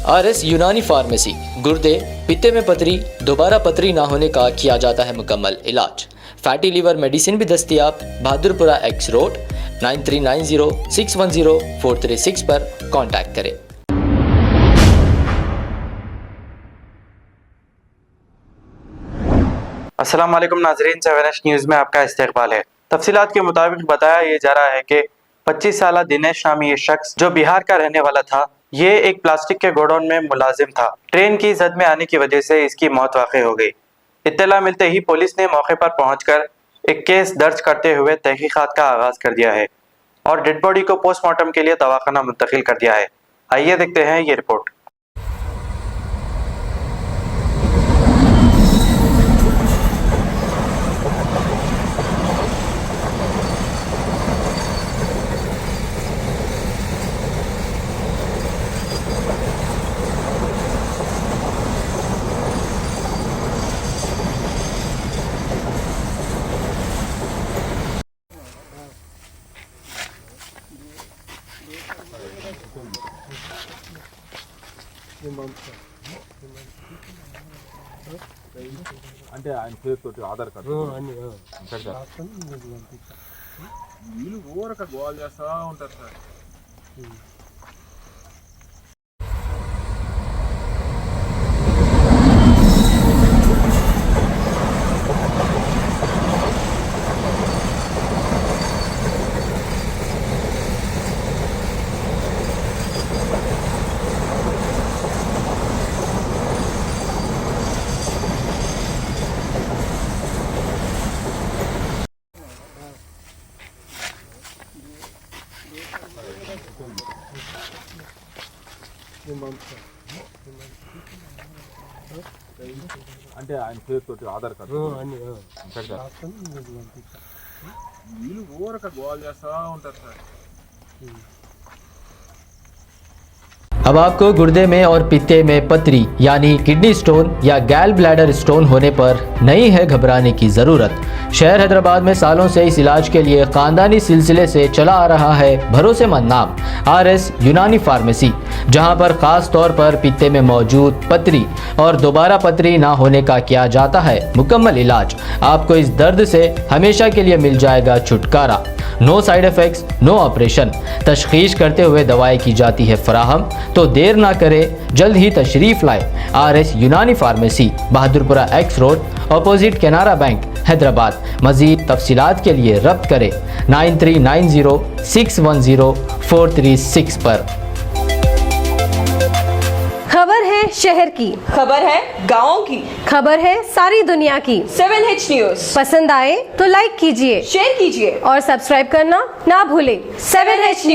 RS यूनानी pharmacy, गुर्दे, पित्ते में पथरी, दोबारा पथरी ना होने का किया जाता है मुकम्मल इलाज। फैटी लीवर मेडिसिन भी दस्तियाब। बहादुरपुरा X रोड 9390610436 पर कांटेक्ट करें। अस्सलाम वालेकुम नाज़रीन, 7H न्यूज़ में आपका इस्तकबाल है। तफसीलात के मुताबिक बताया ये जा रहा है कि 25 साला दिनेश नामी ये शख्स जो बिहार का रहने वाला था, ये एक प्लास्टिक के गोडाउन में मुलाजिम था। ट्रेन की जद में आने की वजह से इसकी मौत वाक़ई हो गई। इत्तला मिलते ही पुलिस ने मौके पर पहुंचकर एक केस दर्ज करते हुए तहकीकात का आगाज कर दिया है और डेड बॉडी को पोस्टमार्टम के लिए दवाखाना मुंतकिल कर दिया है। आइए देखते हैं ये रिपोर्ट। అంటే ఆయన పేరుతోటి ఆధార్ కార్డు వీళ్ళు ఊరక గోల్ చేస్తూ ఉంటారు సార్. అంటే ఆయన పేరుతోటి ఆధార్ కార్డు వీళ్ళు ఊరక గోల్ చేస్తూ ఉంటారు సార్. अब आपको गुर्दे में और पित्ते में पथरी यानी किडनी स्टोन या गैल ब्लैडर स्टोन होने पर नहीं है घबराने की ज़रूरत। शहर हैदराबाद में सालों से इस इलाज के लिए ख़ानदानी सिलसिले से चला आ रहा है भरोसेमंद नाम RS यूनानी फार्मेसी, जहां पर ख़ास तौर पर पित्ते में मौजूद पथरी और दोबारा पथरी ना होने का किया जाता है मुकम्मल इलाज। आपको इस दर्द से हमेशा के लिए मिल जाएगा छुटकारा। No side effects, no operation. तशखीस करते हुए दवाएं की जाती है फराहम, तो देर ना करें, जल्द ही तशरीफ लाए। RS यूनानी pharmacy, Bahadurpura X road, opposite Canara bank, Hyderabad. मज़ीद तफसीलात के लिए रब्त करें 9390610436 पर। खबर है शहर की, खबर है गाँव की, खबर है सारी दुनिया की। 7H न्यूज़ पसंद आए तो लाइक कीजिए, शेयर कीजिए और सब्सक्राइब करना ना भूलें। 7H news.